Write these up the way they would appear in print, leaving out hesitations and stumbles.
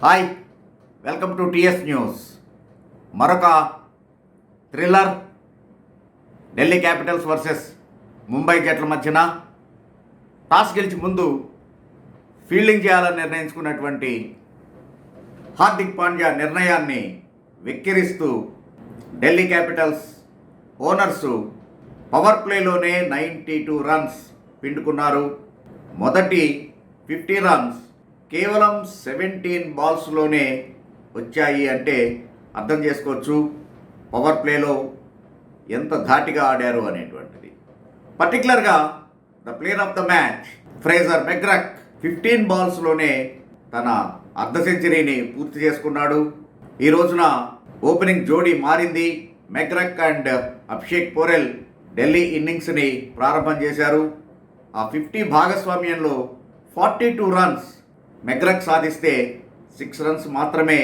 Hi, welcome to TS news. మరొక thriller Delhi Capitals versus Mumbai జట్ల మధ్యన టాస్ గెలిచి ముందు ఫీల్డింగ్ చేయాలని నిర్ణయించుకున్నటువంటి హార్దిక్ పాండ్యా నిర్ణయాన్ని వెక్కిరిస్తూ ఢిల్లీ క్యాపిటల్స్ ఓనర్సు పవర్ ప్లేలోనే 92 రన్స్ పిండుకున్నారు. మొదటి 50 రన్స్ కేవలం 17 బాల్స్లోనే వచ్చాయి అంటే అర్థం చేసుకోవచ్చు పవర్ ప్లేలో ఎంత ధాటిగా ఆడారు అనేటువంటిది. పర్టికులర్గా the player of the match Fraser McGurk 15 బాల్స్లోనే తన అర్ధ సెంచరీని పూర్తి చేసుకున్నాడు. ఈ రోజున ఓపెనింగ్ జోడీ మారింది. మెక్గ్రాక్ అండ్ అభిషేక్ పోరెల్ ఢిల్లీ ఇన్నింగ్స్ని ప్రారంభం చేశారు. ఆ 50 భాగస్వామ్యంలో 42 రన్స్ మెక్గ్రాక్ సాధిస్తే 6 రన్స్ మాత్రమే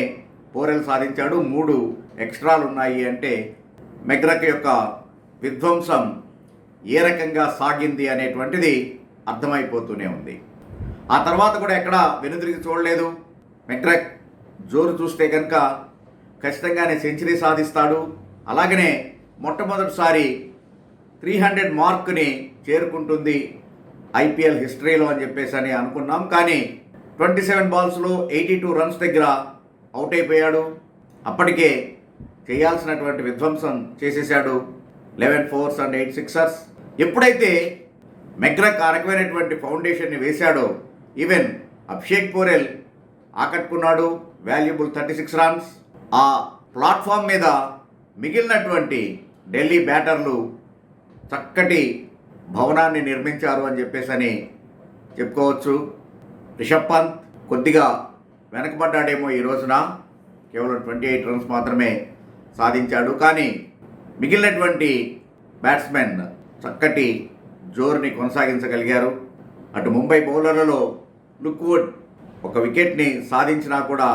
పోరెల్ సాధించాడు. 3 ఎక్స్ట్రాలు ఉన్నాయి అంటే మెక్గ్రాక్ యొక్క విధ్వంసం ఏ రకంగా సాగింది అనేటువంటిది అర్థమైపోతూనే ఉంది. ఆ తర్వాత కూడా ఎక్కడా వెనుదిరిగి చూడలేదు. మెక్గ్రాక్ జోరు చూస్తే కనుక ఖచ్చితంగానే సెంచరీ సాధిస్తాడు. అలాగనే మొట్టమొదటిసారి 300 మార్క్ని చేరుకుంటుంది ఐపీఎల్ హిస్టరీలో అని చెప్పేసి అనుకున్నాం. కానీ 27 బాల్స్లో 82 రన్స్ దగ్గర అవుట్ అయిపోయాడు. అప్పటికే చేయాల్సినటువంటి విధ్వంసం చేసేశాడు. 11 ఫోర్స్ అండ్ 8 సిక్సర్స్. ఎప్పుడైతే మెక్గ్రాక్ ఆ రకమైనటువంటి ఫౌండేషన్ని వేశాడో ఈవెన్ అభిషేక్ పోరెల్ ఆకట్టుకున్నాడు. Valuable 36 runs. ఆ ప్లాట్ఫామ్ మీద మిగిలినటువంటి ఢిల్లీ బ్యాటర్లు చక్కటి భవనాన్ని నిర్మించారు అని చెప్పేసి చెప్పుకోవచ్చు. రిషబ్ పంత్ కొద్దిగా వెనకబడ్డాడేమో ఈ రోజున, కేవలం 28 రన్స్ మాత్రమే సాధించాడు. కానీ మిగిలినటువంటి బ్యాట్స్మెన్ చక్కటి జోరుని కొనసాగించగలిగారు. అటు ముంబై బౌలర్లలో లుక్వుడ్ ఒక వికెట్ని సాధించినా కూడా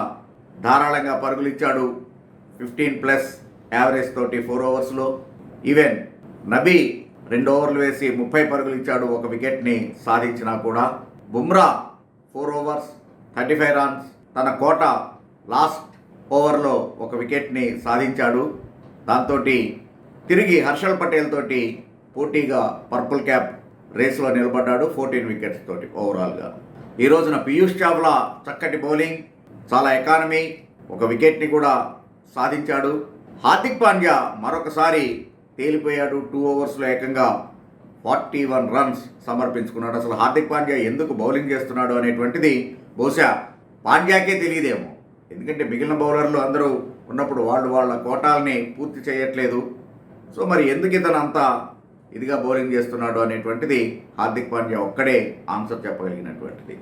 ధారాళంగా పరుగులిచ్చాడు. 15+ యావరేజ్ తోటి 4 ఓవర్స్లో. ఈవెన్ నబీ 2 ఓవర్లు వేసి 30 పరుగులు ఇచ్చాడు, ఒక వికెట్ని సాధించినా కూడా. Bumrah 4 overs 35 runs. తన కోట లాస్ట్ ఓవర్లో ఒక వికెట్ని సాధించాడు. దాంతో తిరిగి హర్షల్ పటేల్ తోటి పోటీగా పర్పుల్ క్యాప్ రేస్లో నిలబడ్డాడు 14 వికెట్స్ తోటి ఓవరాల్గా. ఈ రోజున పీయూష్ చావ్లా చక్కటి బౌలింగ్, చాలా ఎకానమీ, ఒక వికెట్ని కూడా సాధించాడు. హార్దిక్ పాండ్యా మరొకసారి తేలిపోయాడు. 2 ఓవర్స్లో ఏకంగా 41 రన్స్ సమర్పించుకున్నాడు. అసలు హార్దిక్ పాండ్యా ఎందుకు బౌలింగ్ చేస్తున్నాడు అనేటువంటిది బహుశా పాండ్యాకే తెలియదేమో. ఎందుకంటే మిగిలిన బౌలర్లు అందరూ ఉన్నప్పుడు వాళ్ళ కోటాలని పూర్తి చేయట్లేదు. సో మరి ఎందుకు ఇతను అంతా ఇదిగా బౌలింగ్ చేస్తున్నాడు అనేటువంటిది హార్దిక్ పాండ్యా ఒక్కడే ఆన్సర్ చెప్పగలిగినటువంటిది.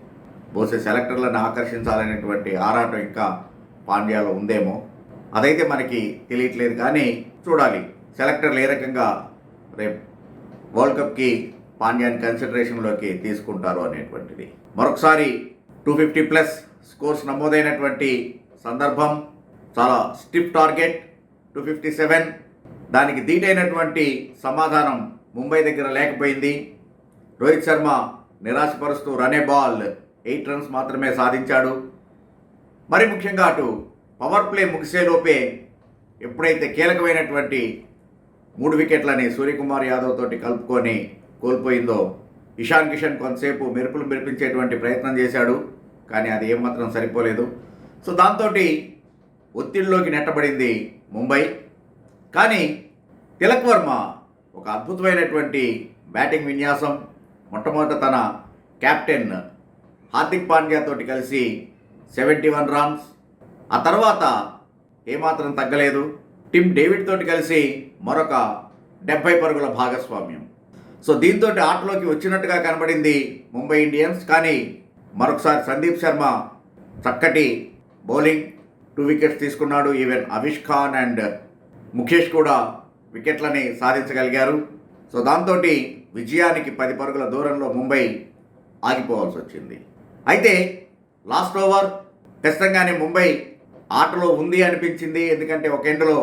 బహుశా సెలెక్టర్లను ఆకర్షించాలనేటువంటి ఆరాటం ఇంకా పాండ్యాలో ఉందేమో, అదైతే మనకి తెలియట్లేదు. కానీ చూడాలి సెలెక్టర్లు ఏ రకంగా రేపు వరల్డ్ కప్కి పాండ్యాని కన్సిడరేషన్లోకి తీసుకుంటారు అనేటువంటిది. మరొకసారి 250+ స్కోర్స్ నమోదైనటువంటి సందర్భం. చాలా స్టిఫ్ టార్గెట్ 257. దానికి ధీటైనటువంటి సమాధానం ముంబై దగ్గర లేకపోయింది. రోహిత్ శర్మ నిరాశపరుస్తూ రనే బాల్ 8 రన్స్ మాత్రమే సాధించాడు. మరి ముఖ్యంగా అటు పవర్ ప్లే ముగిసేలోపే ఎప్పుడైతే కీలకమైనటువంటి 3 వికెట్లని సూర్యకుమార్ యాదవ్ తోటి కలుపుకొని కోల్పోయిందో, ఇషాన్ కిషన్ కొంతసేపు మెరుపులు మెరిపించేటువంటి ప్రయత్నం చేశాడు. కానీ అది ఏమాత్రం సరిపోలేదు. సో దాంతో ఒత్తిడిలోకి నెట్టబడింది ముంబై. కానీ తిలక్ వర్మ ఒక అద్భుతమైనటువంటి బ్యాటింగ్ విన్యాసం. మొట్టమొదట తన కెప్టెన్ హార్దిక్ పాండ్యా తోటి కలిసి 71 రన్స్. ఆ తర్వాత ఏమాత్రం తగ్గలేదు. టిమ్ డేవిడ్ తోటి కలిసి మరొక 70 పరుగుల భాగస్వామ్యం. సో దీంతో ఆటలోకి వచ్చినట్టుగా కనబడింది ముంబై ఇండియన్స్. కానీ మరొకసారి సందీప్ శర్మ చక్కటి బౌలింగ్, 2 వికెట్స్ తీసుకున్నాడు. ఈవెన్ అవిష్ ఖాన్ అండ్ ముఖేష్ కూడా వికెట్లని సాధించగలిగారు. సో దాంతో విజయానికి 10 పరుగుల దూరంలో ముంబై ఆగిపోవాల్సి వచ్చింది. అయితే లాస్ట్ ఓవర్ ఖచ్చితంగానే ముంబై ఆటలో ఉంది అనిపించింది. ఎందుకంటే ఒక ఎండ్లో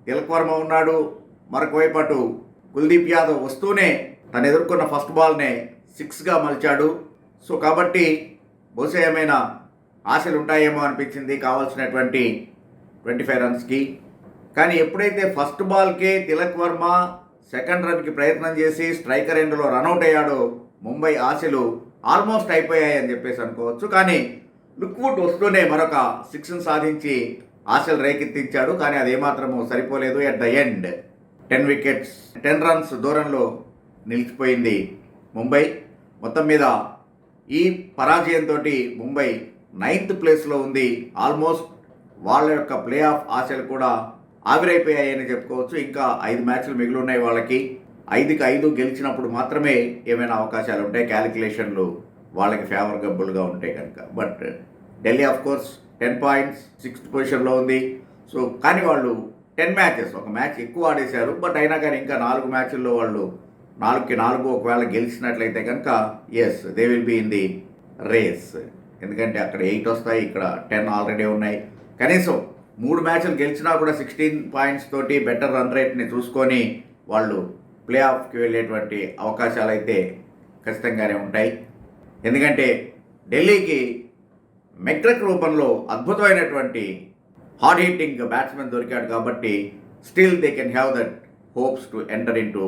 తిలక్ వర్మ ఉన్నాడు, మరొక వైపు అటు కుల్దీప్ యాదవ్ వస్తూనే తను ఎదుర్కొన్న ఫస్ట్ బాల్నే 6గా మలిచాడు. సో కాబట్టి బహుశా ఏమైనా ఆశలు ఉంటాయేమో అనిపించింది కావాల్సినటువంటి 25 రన్స్కి. కానీ ఎప్పుడైతే ఫస్ట్ బాల్కే తిలక్ వర్మ సెకండ్ రన్కి ప్రయత్నం చేసి స్ట్రైకర్ ఎండ్లో రన్అట్ అయ్యాడో ముంబై ఆశలు ఆల్మోస్ట్ అయిపోయాయని చెప్పేసి అనుకోవచ్చు. కానీ లుక్వుడ్ వస్తూనే మరొక 6ను సాధించి ఆశలు రేకెత్తించాడు. కానీ అదేమాత్రము సరిపోలేదు. At the end 10 wickets 10 runs దూరంలో నిలిచిపోయింది ముంబై. మొత్తం మీద ఈ పరాజయంతో ముంబై 9th ప్లేస్లో ఉంది. ఆల్మోస్ట్ వాళ్ళ యొక్క ప్లే ఆఫ్ ఆశలు కూడా ఆవిరైపోయాయని చెప్పుకోవచ్చు. ఇంకా 5 మ్యాచ్లు మిగిలి ఉన్నాయి వాళ్ళకి. 5కి 5 గెలిచినప్పుడు మాత్రమే ఏమైనా అవకాశాలు ఉంటాయి, క్యాలిక్యులేషన్లు వాళ్ళకి ఫేవరబుల్గా ఉంటాయి కనుక. But Delhi of course 10 points 6th పొజిషన్లో ఉంది. సో కానీ వాళ్ళు 10 మ్యాచెస్, ఒక మ్యాచ్ ఎక్కువ ఆడేశారు. బట్ అయినా కానీ ఇంకా 4 మ్యాచ్ల్లో వాళ్ళు 4కి 4 ఒకవేళ గెలిచినట్లయితే కనుక yes they will be in the race. ఎందుకంటే అక్కడ 8 వస్తాయి, ఇక్కడ 10 ఆల్రెడీ ఉన్నాయి. కనీసం 3 మ్యాచ్లు గెలిచినా కూడా 16 పాయింట్స్ తోటి బెటర్ రన్ రేట్ని చూసుకొని వాళ్ళు ప్లే ఆఫ్కి వెళ్ళేటువంటి అవకాశాలు అయితే ఖచ్చితంగానే ఉంటాయి. ఎందుకంటే ఢిల్లీకి మెక్రక్ రూపంలో అద్భుతమైనటువంటి హార్డ్ హిట్టింగ్ బ్యాట్స్మెన్ దొరికాడు కాబట్టి still they can have that hopes to enter in to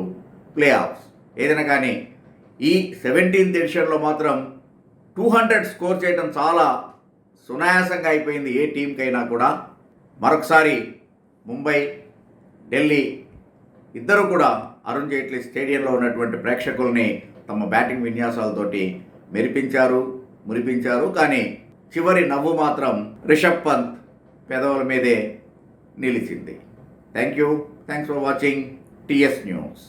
play offs. ఏదైనా కానీ ఈ 17th ఎడిషన్లో మాత్రం 200 స్కోర్ చేయడం చాలా సునాయాసంగా అయిపోయింది ఏ టీంకైనా కూడా. మరొకసారి ముంబై, ఢిల్లీ ఇద్దరు కూడా అరుణ్ జైట్లీ స్టేడియంలో ఉన్నటువంటి ప్రేక్షకుల్ని తమ బ్యాటింగ్ విన్యాసాలతోటి మురిపించారు. కానీ చివరి నవ్వు మాత్రం రిషబ్ పంత్ పెదవుల మీదే నిలిచింది. Thanks for watching TS news.